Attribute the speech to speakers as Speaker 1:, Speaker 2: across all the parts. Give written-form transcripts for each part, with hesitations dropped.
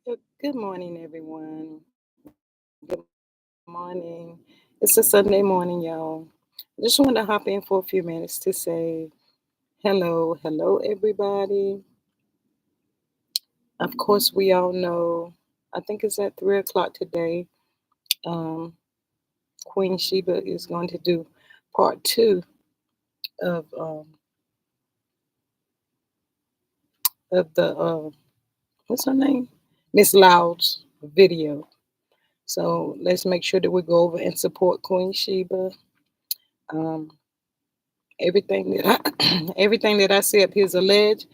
Speaker 1: Good morning, everyone. Good morning. It's a Sunday morning, y'all. I just want to hop in for a few minutes to say hello, everybody. Of course, we all know, I think it's at 3 o'clock today. Um, Queen Sheba is going to do part two of the what's her name? Miss Loud's video. So let's make sure that we go over and support Queen Sheba. Um, everything that I say up here is alleged.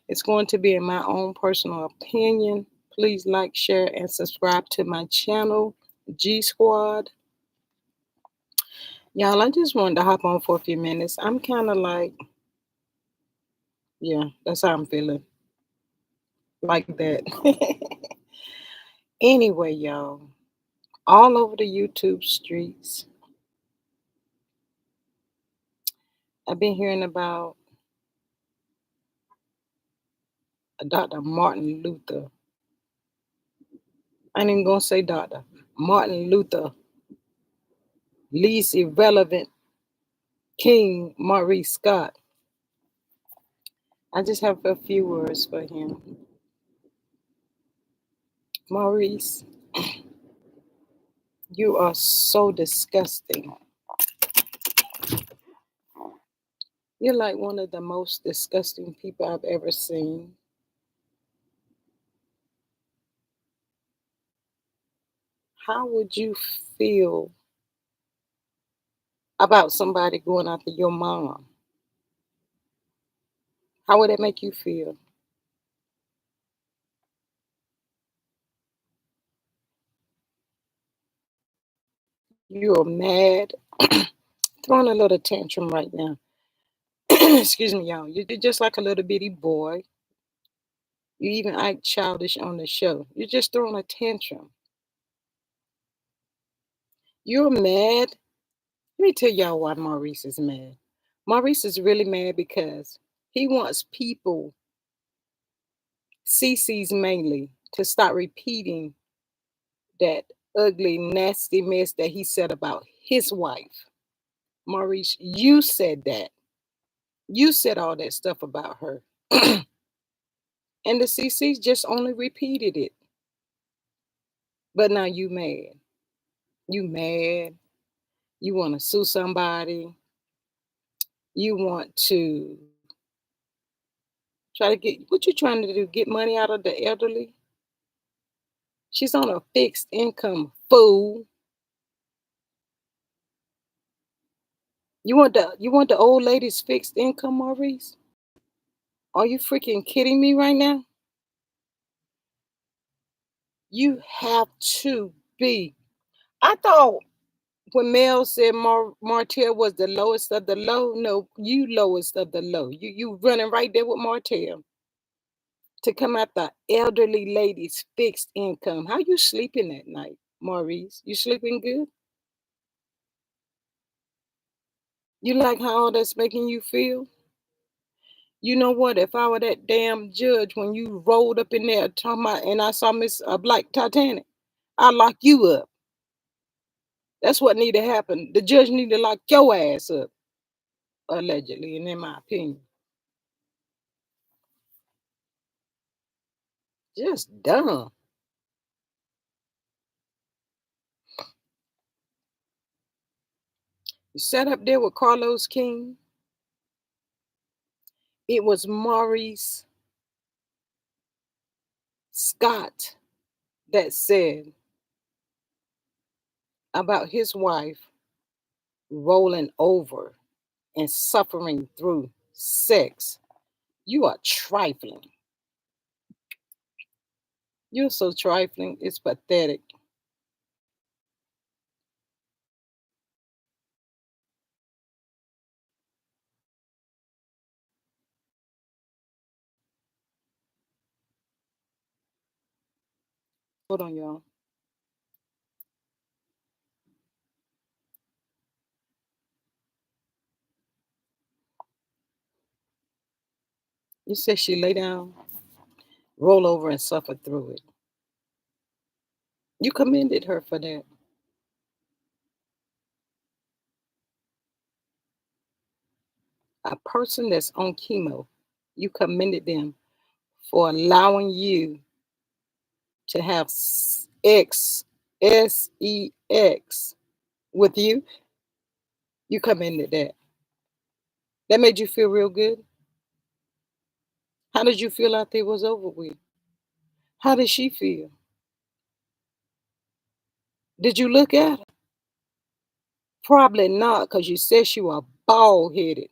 Speaker 1: It's going to be in my own personal opinion. Please like, share, and subscribe to my channel, G Squad. Y'all, I just wanted to hop on for a few minutes. I'm kind of like, yeah, that's how I'm feeling. Like that. Anyway, y'all, all over the YouTube streets, I've been hearing about Dr. Martin Luther. I ain't even gonna say Dr. Martin Luther, least irrelevant King Maurice Scott. I just have a few words for him. Maurice, you are so disgusting. You're like one of the most disgusting people I've ever seen. How would you feel about somebody going after your mom? How would that make you feel? You're mad, throwing a little tantrum right now. Excuse me, y'all. You're just like a little bitty boy. You even act childish on the show. You're just throwing a tantrum. You're mad. Let me tell y'all why Maurice is mad. Maurice is really mad because he wants people, CCs mainly, to stop repeating that ugly, nasty mess that he said about his wife. Maurice, you said that. You said all that stuff about her. And the CCs just only repeated it. But now you mad. You mad. You want to sue somebody. You want to try to get, what you trying to do? Get money out of the elderly? She's on a fixed income, fool. You want the old lady's fixed income, Maurice? Are you freaking kidding me right now? You have to be. I thought when Mel said Martell was the lowest of the low, no, you lowest of the low. You running right there with Martell to come at the elderly lady's fixed income. How you sleeping at night, Maurice? You sleeping good? You like how all that's making you feel? You know what? If I were that damn judge when you rolled up in there talking about, and I saw Miss Black Titanic, I'd lock you up. That's what need to happen. The judge need to lock your ass up, allegedly, and in my opinion. Just dumb. You sat up there with Carlos King. It was Maurice Scott that said about his wife rolling over and suffering through sex. You are trifling. You're so trifling. It's pathetic. Hold on, y'all. You said she lay down, roll over, and suffer through it. You commended her for that. A person that's on chemo, you commended them for allowing you to have sex with you. You commended that. That made you feel real good. How did you feel after it was over with? How did she feel? Did you look at her? Probably not, because you said she was bald headed.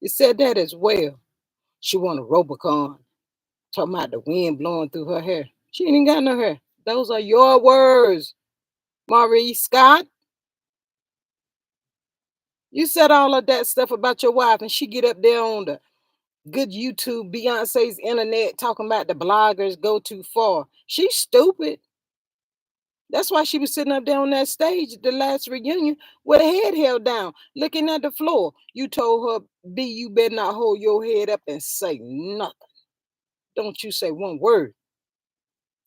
Speaker 1: You said that as well. She want a Robocon. Talking about the wind blowing through her hair. She ain't even got no hair. Those are your words, Maurice Scott. You said all of that stuff about your wife, and she get up there on the good YouTube, Beyonce's internet, talking about the bloggers go too far. She's stupid. That's why she was sitting up there on that stage at the last reunion with her head held down, looking at the floor. You told her, B, you better not hold your head up and say nothing. Don't you say one word.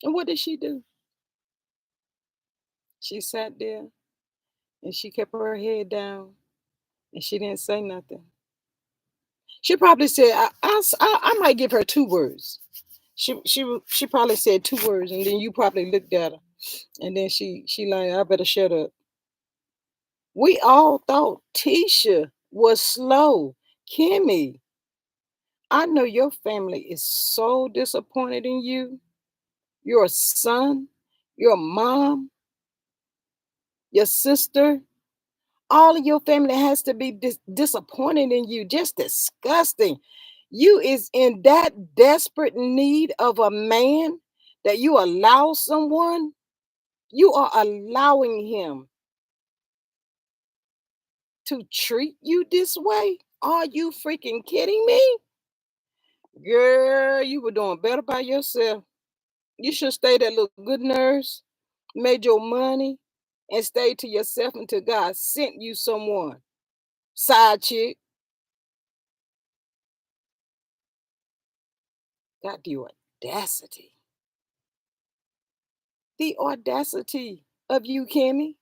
Speaker 1: And what did she do? She sat there and she kept her head down and she didn't say nothing. She probably said, I might give her two words. She probably said two words, and then you probably looked at her, and then she like, I better shut up. We all thought Tisha was slow. Kimmy, I know your family is so disappointed in you. Your son, your mom, your sister, all of your family has to be disappointed in you. Just disgusting. You is in that desperate need of a man that you allow someone. You are allowing him to treat you this way. Are you freaking kidding me? Girl, you were doing better by yourself. You should stay that little good nurse, made your money, and stay to yourself until God sent you someone. Side chick. Got the audacity. The audacity of you, Kimmy.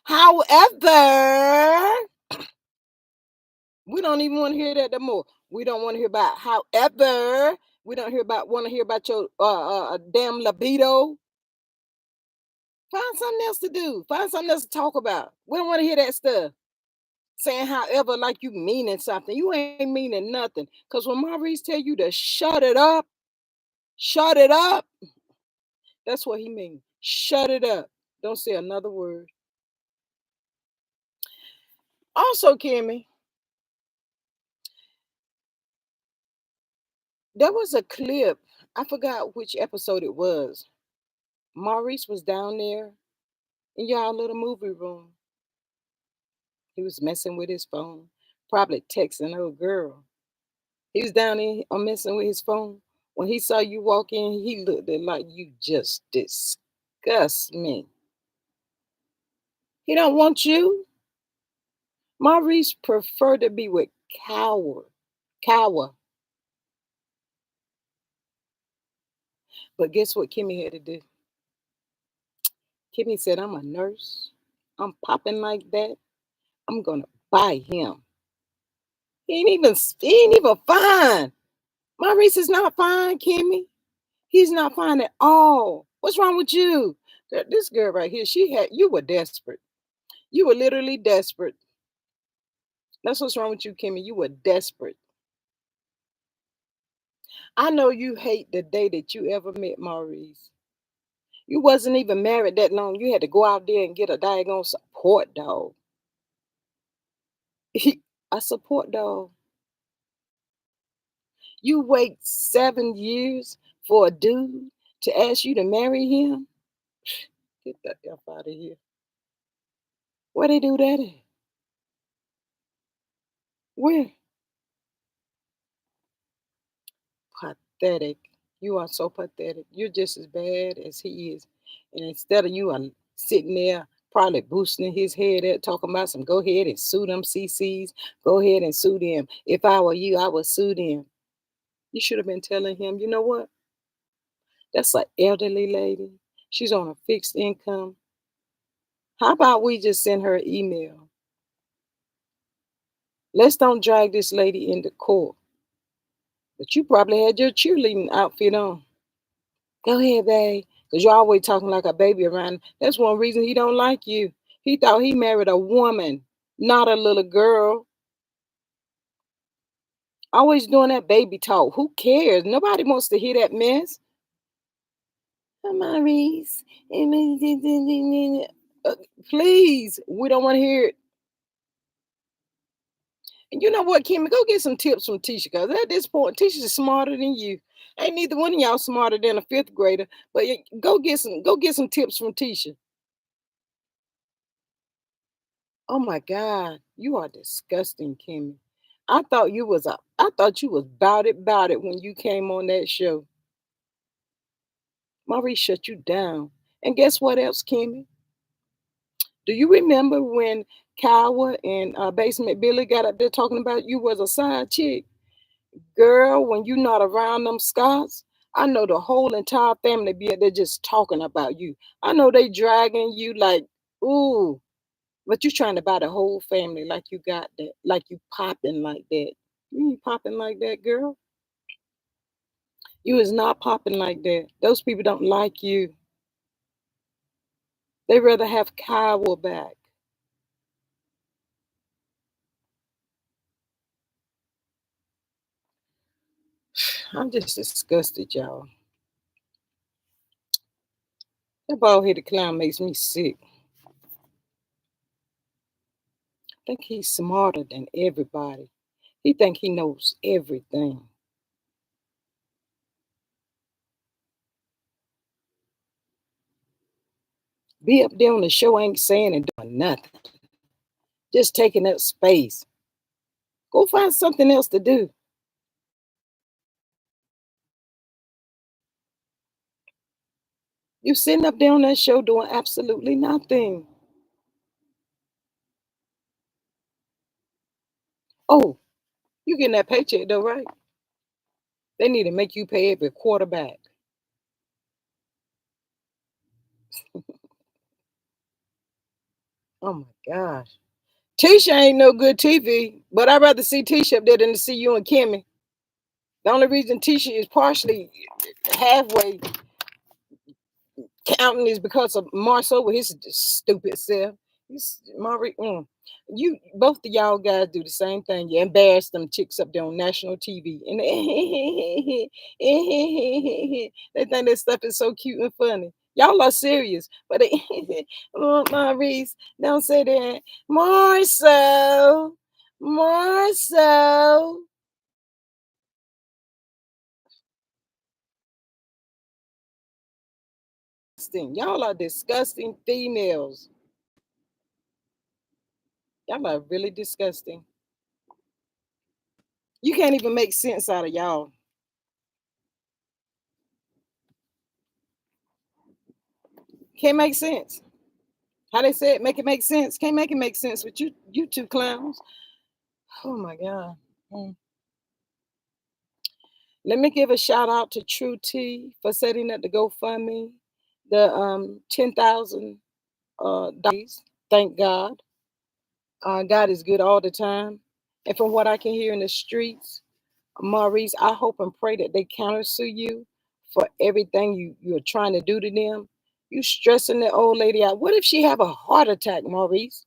Speaker 1: However, we don't even want to hear that no more. We don't want to hear about however. We don't want to hear about your damn libido. Find something else to do. Find something else to talk about. We don't want to hear that stuff. Saying however like you meaning something. You ain't meaning nothing. Because when Maurice tell you to shut it up, that's what he means. Shut it up. Don't say another word. Also, Kimmy, there was a clip. I forgot which episode it was. Maurice was down there in y'all little movie room. He was messing with his phone, probably texting her girl. He was down there messing with his phone. When he saw you walk in, he looked at like you just disgust me. He don't want you. Maurice preferred to be with Cower. But guess what Kimmy had to do? Kimmy said, I'm a nurse. I'm popping like that. I'm gonna buy him. He ain't even fine. Maurice is not fine, Kimmy. He's not fine at all. What's wrong with you? This girl right here, you were desperate. You were literally desperate. That's what's wrong with you, Kimmy. You were desperate. I know you hate the day that you ever met Maurice. You wasn't even married that long. You had to go out there and get a daggone support dog. A support dog. You wait 7 years for a dude to ask you to marry him? Get that F out of here. Where they do that at? Where? Pathetic. You are so pathetic. You're just as bad as he is. And instead of you sitting there probably boosting his head up, talking about some go ahead and sue them CCs. Go ahead and sue them. If I were you, I would sue them. You should have been telling him, you know what? That's an elderly lady. She's on a fixed income. How about we just send her an email? Let's don't drag this lady into court. But you probably had your cheerleading outfit on. Go ahead, babe. Because you're always talking like a baby around. That's one reason he don't like you. He thought he married a woman, not a little girl. Always doing that baby talk. Who cares? Nobody wants to hear that mess. Maurice, uh, please, we don't want to hear it. And you know what, Kimmy? Go get some tips from Tisha, because at this point, Tisha's smarter than you. Ain't neither one of y'all smarter than a fifth grader. But go get some tips from Tisha. Oh my God, you are disgusting, Kimmy. I thought you was about it when you came on that show. Maurice shut you down. And guess what else, Kimmy? Do you remember when Kyle and Basement Billy got up there talking about you was a side chick? Girl, when you not around them Scots, I know the whole entire family be up there just talking about you. I know they dragging you like, ooh, but you trying to buy the whole family like you got that, like you popping like that. You ain't popping like that, girl. You is not popping like that. Those people don't like you. They rather have Kyle back. I'm just disgusted, y'all. That bald headed clown makes me sick. I think he's smarter than everybody. He think he knows everything. Be up there on the show ain't saying and doing nothing. Just taking up space. Go find something else to do. You sitting up there on that show doing absolutely nothing. Oh, you getting that paycheck though, right? They need to make you pay every quarter back. Oh my gosh. Tisha ain't no good TV, but I'd rather see Tisha up there than to see you and Kimmy. The only reason Tisha is partially halfway counting is because of Marcel with his stupid self. You both of y'all guys do the same thing. You embarrass them chicks up there on national TV, and they think that stuff is so cute and funny. Y'all are serious, but they, oh, Maurice, don't say that. More so, more so. Y'all are disgusting females. Y'all are really disgusting. You can't even make sense out of y'all. Can't make sense. How they say it, make it make sense. Can't make it make sense with you two clowns. Oh my God. Mm. Let me give a shout out to True T for setting up the GoFundMe. The 10,000 dollars. Thank God. God is good all the time. And from what I can hear in the streets, Maurice, I hope and pray that they countersue you for everything you're trying to do to them. You stressing the old lady out. What if she have a heart attack, Maurice?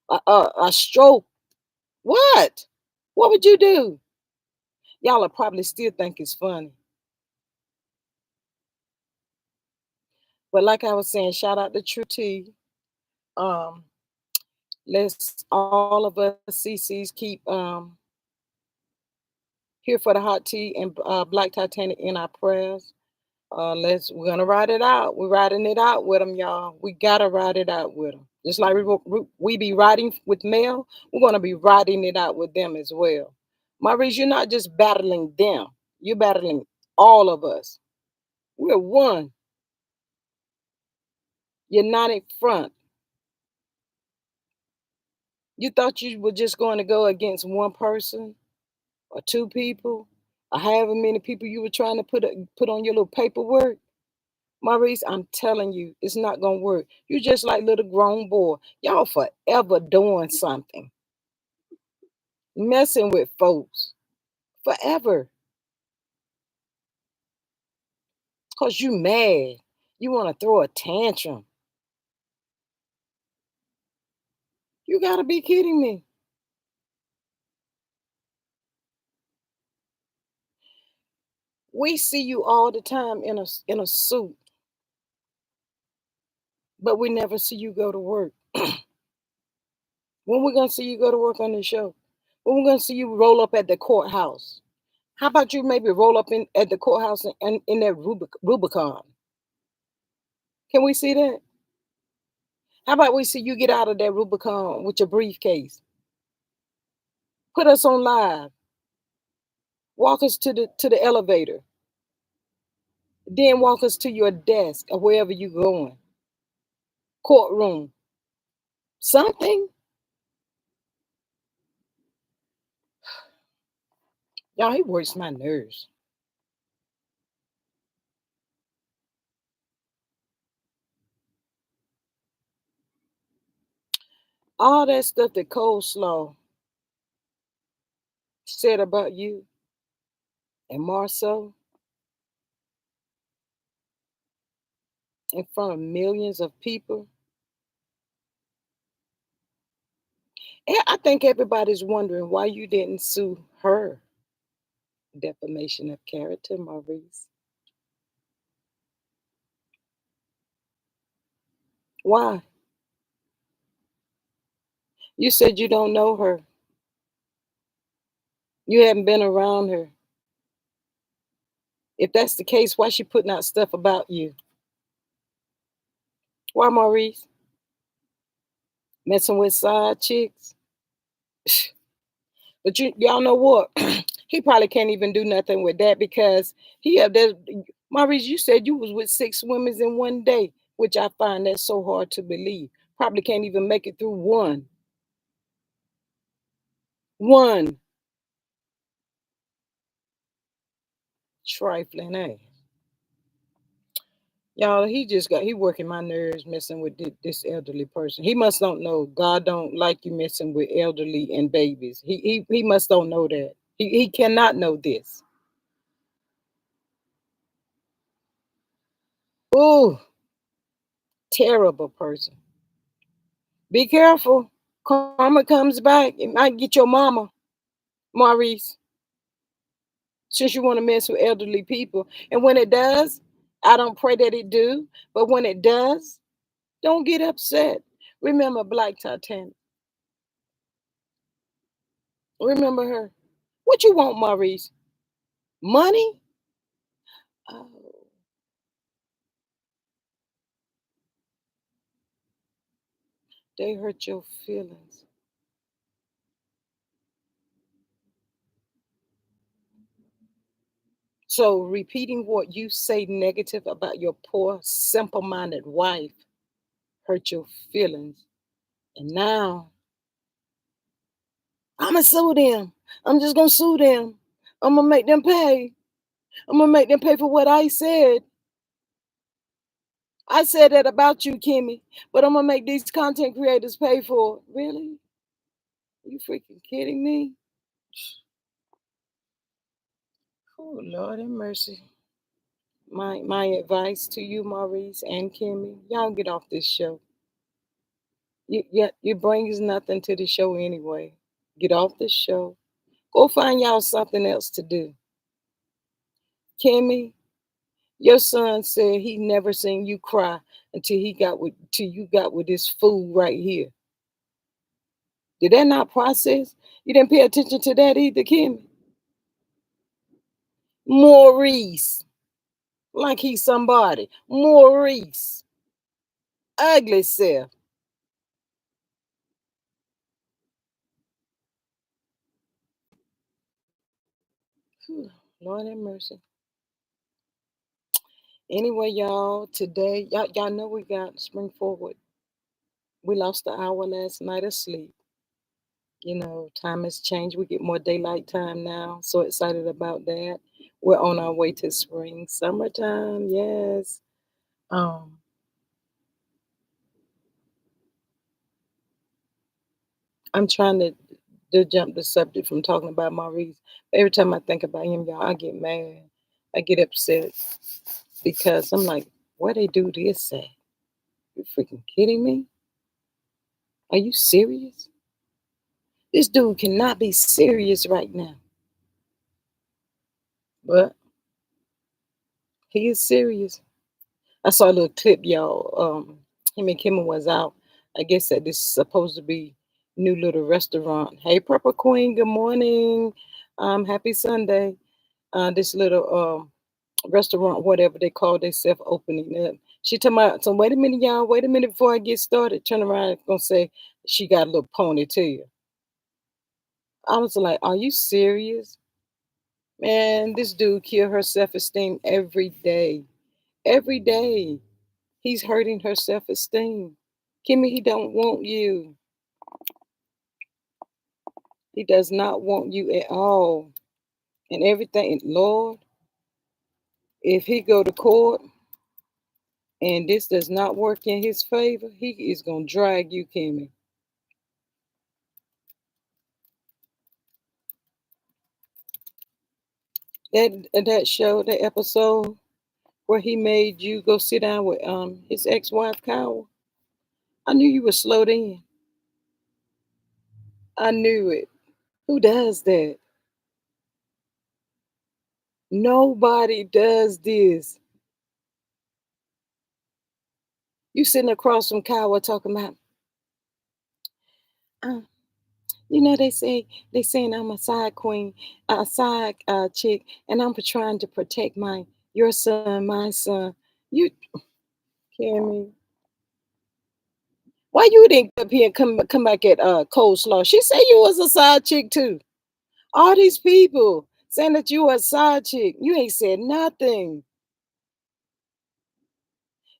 Speaker 1: A stroke? What? What would you do? Y'all will probably still think it's funny. But like I was saying, shout out to True T. Um, let's all of us CCs keep here for the hot tea and Black Titanic in our prayers. We're gonna ride it out. We're riding it out with them, y'all. We gotta ride it out with them. Just like we be riding with Mel, we're gonna be riding it out with them as well. Maurice, you're not just battling them. You're battling all of us. We're one, united front. You thought you were just going to go against one person or two people or however many people you were trying to put on your little paperwork. Maurice, I'm telling you, it's not gonna work. You just like little grown boy. Y'all forever doing something, messing with folks. Forever. Cause you mad. You wanna throw a tantrum. You gotta be kidding me. We see you all the time in a suit, but we never see you go to work. When we gonna see you go to work on this show? When we gonna see you roll up at the courthouse? How about you maybe roll up in at the courthouse and in that Rubicon? Can we see that? How about we see you get out of that Rubicon with your briefcase? Put us on live. Walk us to the elevator. Then walk us to your desk or wherever you going. Courtroom. Something. Y'all, he works my nerves. All that stuff that Coleslaw said about you and Marceau in front of millions of people. And I think everybody's wondering why you didn't sue her. Defamation of character, Maurice. Why? You said you don't know her. You haven't been around her. If that's the case, why she putting out stuff about you? Why, Maurice? Messing with side chicks? But y'all know what? He probably can't even do nothing with that because he have that. Maurice, you said you was with 6 women in one day, which I find that so hard to believe. Probably can't even make it through one. One trifling ass. Y'all, he working my nerves messing with this elderly person. He must don't know God don't like you messing with elderly and babies. He must don't know that. He cannot know this. Ooh, terrible person. Be careful. Karma comes back. It might get your mama, Maurice, since you want to mess with elderly people. And when it does, I don't pray that it do, but when it does, don't get upset. Remember Black Titanic. Remember her. What you want, Maurice? Money? Oh, they hurt your feelings. So repeating what you say negative about your poor, simple-minded wife hurt your feelings. And now I'ma sue them. I'm just gonna sue them. I'm gonna make them pay. I'm gonna make them pay for what I said. I said that about you, Kimmy, but I'm gonna make these content creators pay for it. Really? You freaking kidding me? Oh Lord have mercy. My advice to you, Maurice and Kimmy, y'all get off this show. You brings nothing to the show anyway. Get off the show. Go find y'all something else to do. Kimmy, your son said he never seen you cry until you got with this fool right here. Did that not process? You didn't pay attention to that either, Kimmy. Maurice, like he's somebody. Maurice, ugly self. Whew, Lord have mercy. Anyway, y'all, today, y'all know we got spring forward. We lost an hour last night of sleep. Time has changed. We get more daylight time now. So excited about that. We're on our way to spring, summertime. Yes. Um, I'm trying to jump the subject from talking about Maurice. Every time I think about him, y'all, I get mad. I get upset because I'm like, where they do this at? You freaking kidding me? Are you serious? This dude cannot be serious right now. But he is serious. I saw a little clip, y'all. Him and Kimmy was out. I guess that this is supposed to be new little restaurant. Hey, Purple Queen. Good morning. Happy Sunday. This little restaurant, whatever they call themselves, opening up. She told me, so wait a minute, y'all. Wait a minute before I get started. Turn around and gonna say she got a little ponytail. I was like, are you serious? Man, this dude kill her self-esteem every day. Every day. He's hurting her self-esteem. Kimmy, he don't want you. He does not want you at all. And everything, Lord, if he go to court and this does not work in his favor, he is gonna drag you, Kimmy. That show, that episode where he made you go sit down with his ex-wife Kyle. I knew you were slowed in. I knew it. Who does that? Nobody does this. You sitting across from Kyle talking about, uh, you know, they saying I'm a side queen, a side chick, and I'm trying to protect your son, my son. You, Cammy, why you didn't come up here and come back at coleslaw? She said you was a side chick too. All these people saying that you a side chick, you ain't said nothing.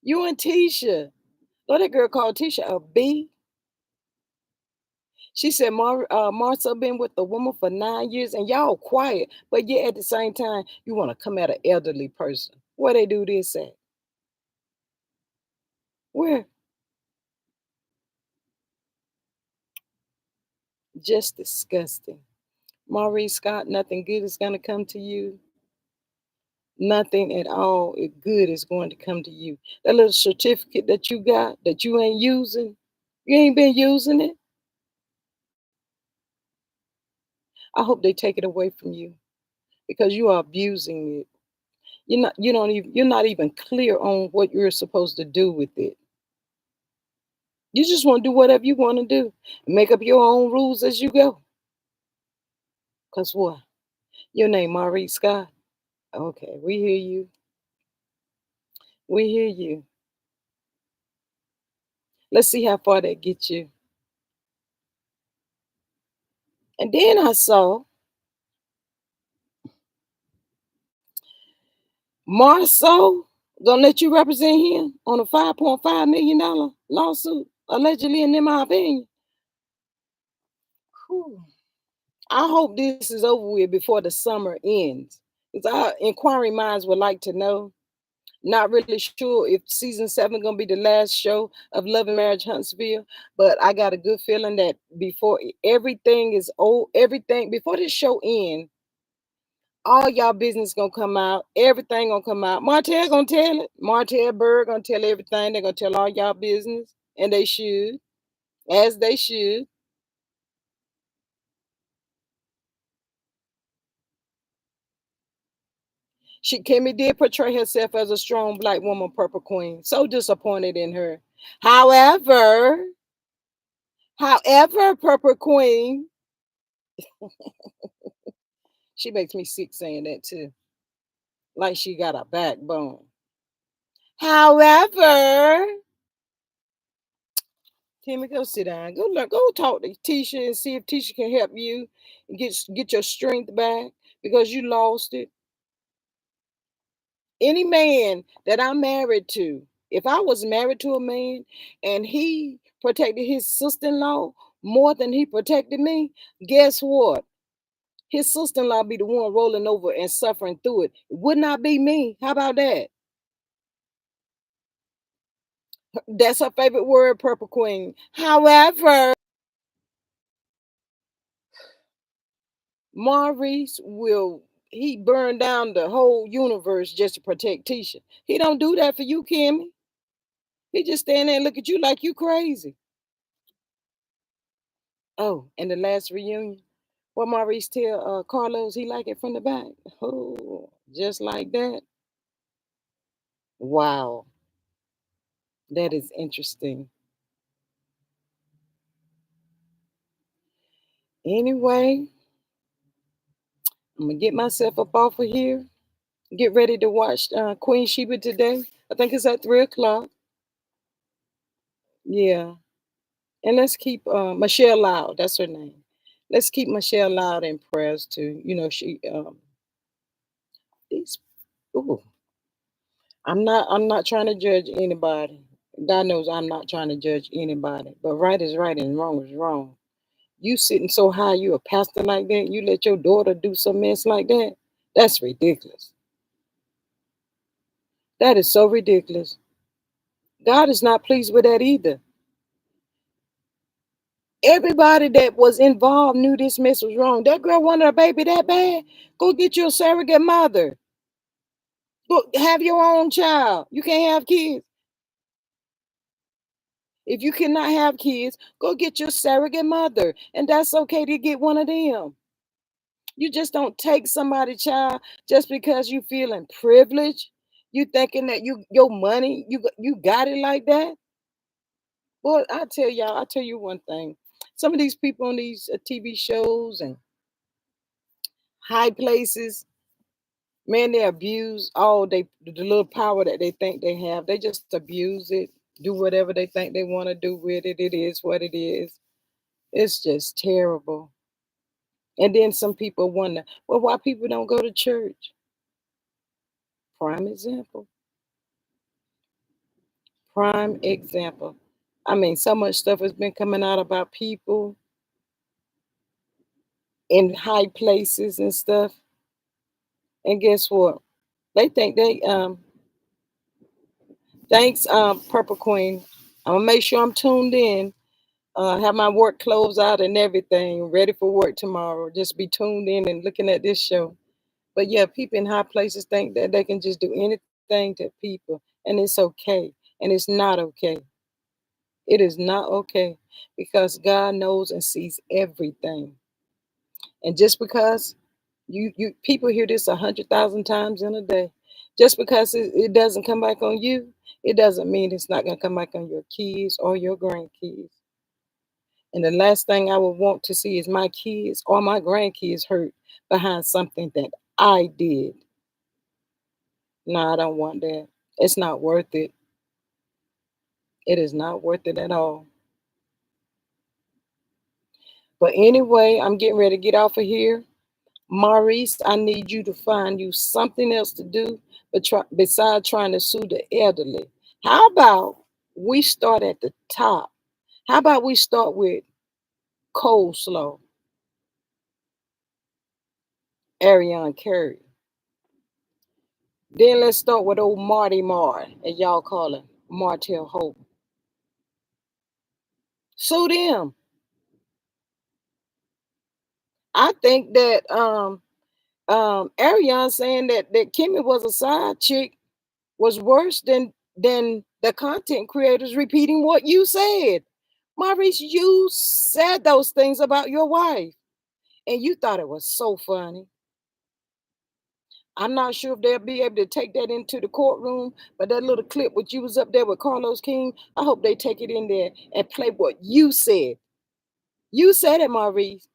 Speaker 1: You and Tisha, oh, that girl called Tisha a B. She said Marcel been with the woman for 9 years and y'all quiet, but yet at the same time, you want to come at an elderly person. Where they do this at? Where? Just disgusting. Maurice Scott, nothing good is going to come to you. Nothing at all good is going to come to you. That little certificate that you got that you ain't using, you ain't been using it. I hope they take it away from you because you are abusing it. You're not even clear on what you're supposed to do with it. You just want to do whatever you want to do. Make up your own rules as you go. Cause what? Your name Maurice Scott. Okay, we hear you. We hear you. Let's see how far that gets you. And then I saw Marceau gonna let you represent him on a $5.5 million lawsuit, allegedly, in my opinion. Whew. I hope this is over with before the summer ends. Because our inquiring minds would like to know. Not really sure if season 7 gonna be the last show of Love and Marriage Huntsville, but I got a good feeling that before everything is old, everything before this show ends, all y'all business gonna come out. Everything gonna come out. Martell gonna tell it. Martell Bird gonna tell everything. They're gonna tell all y'all business, and they should, as they should. Kimmy did portray herself as a strong black woman, Purple Queen. So disappointed in her. However, Purple Queen, she makes me sick saying that too. Like she got a backbone. However, Timmy, go sit down. Go talk to Tisha and see if Tisha can help you and get your strength back because you lost it. Any man that I'm married to, if I was married to a man and he protected his sister-in-law more than he protected me, guess what? His sister-in-law be the one rolling over and suffering through it. It would not be me. How about that? That's her favorite word, Purple Queen. However, Maurice will he burn down the whole universe just to protect Tisha. He don't do that for you, Kimmy. He just stand there and look at you like you crazy. Oh, and the last reunion, what Maurice tell Carlos he like it from the back. Oh, just like that. Wow, that is interesting. Anyway, I'm gonna get myself up off of here. Get ready to watch Queen Sheba today. I think it's at 3 o'clock. Yeah, and let's keep Michelle Loud. That's her name. Let's keep Michelle Loud in prayers too. You know she these. Ooh, I'm not trying to judge anybody. God knows I'm not trying to judge anybody. But right is right and wrong is wrong. You sitting so high, you a pastor like that. You let your daughter do some mess like that. That's ridiculous. That is so ridiculous. God is not pleased with that either. Everybody that was involved knew this mess was wrong. That girl wanted a baby that bad. Go get you a surrogate mother. Go have your own child. You can't have kids. If you cannot have kids, go get your surrogate mother. And that's okay to get one of them. You just don't take somebody's child just because you feeling privileged. You thinking that your money, you got it like that. Well, I tell you one thing. Some of these people on these TV shows and high places, man, they abuse all the little power that they think they have. They just abuse it, do whatever they think they want to do with it. It is what it is. It's just terrible. And then some people wonder, well, why people don't go to church? Prime example. Prime example. I mean, so much stuff has been coming out about people in high places and stuff. And guess what? They think they thanks Purple Queen. I'm gonna make sure I'm tuned in. Have my work clothes out and everything, ready for work tomorrow. Just be tuned in and looking at this show. But yeah, people in high places think that they can just do anything to people, and it's okay. And it's not okay. It is not okay because God knows and sees everything. And just because you people hear this 100,000 times in a day, just because it doesn't come back on you, it doesn't mean it's not gonna come back on your kids or your grandkids. And the last thing I would want to see is my kids or my grandkids hurt behind something that I did. No, I don't want that. It's not worth it. It is not worth it at all. But anyway, I'm getting ready to get off of here. Maurice, I need you to find you something else to do besides trying to sue the elderly. How about we start at the top? How about we start with coleslaw, Ariane Curry? Then let's start with old Marty Marr, as y'all call him, Martell Hope. Sue them. I think that Ariane saying that Kimmy was a side chick was worse than the content creators repeating what you said. Maurice, you said those things about your wife, and you thought it was so funny. I'm not sure if they'll be able to take that into the courtroom, but that little clip which you was up there with Carlos King, I hope they take it in there and play what you said. You said it, Maurice.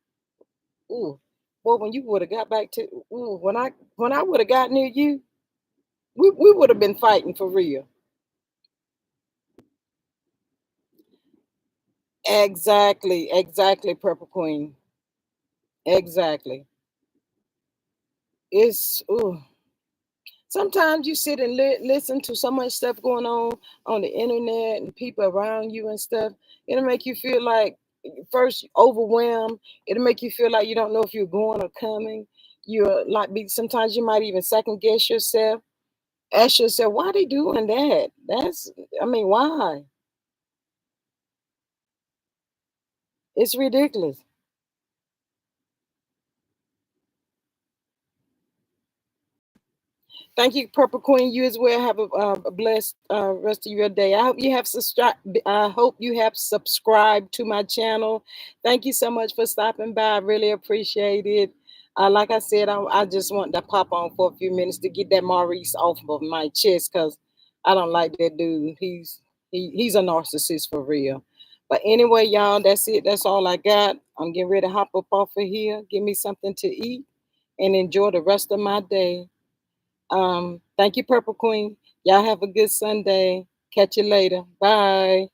Speaker 1: Ooh, boy, when you would have got back to when I would have got near you, we would have been fighting for real. Exactly, Purple Queen. Exactly. It's ooh. Sometimes you sit and listen to so much stuff going on the internet and people around you and stuff. It'll make you feel like first overwhelmed. It'll make you feel like you don't know if you're going or coming. You're like be sometimes you might even second guess yourself. Ask yourself, why are they doing that? Why? It's ridiculous. Thank you, Purple Queen. You as well. Have a blessed rest of your day. I hope you have subscribed. I hope you have subscribed to my channel. Thank you so much for stopping by. I really appreciate it. Like I said, I just want to pop on for a few minutes to get that Maurice off of my chest because I don't like that dude. He's a narcissist for real. But anyway, y'all, that's it. That's all I got. I'm getting ready to hop up off of here. Give me something to eat and enjoy the rest of my day. Thank you, Purple Queen. Y'all have a good Sunday. Catch you later. Bye.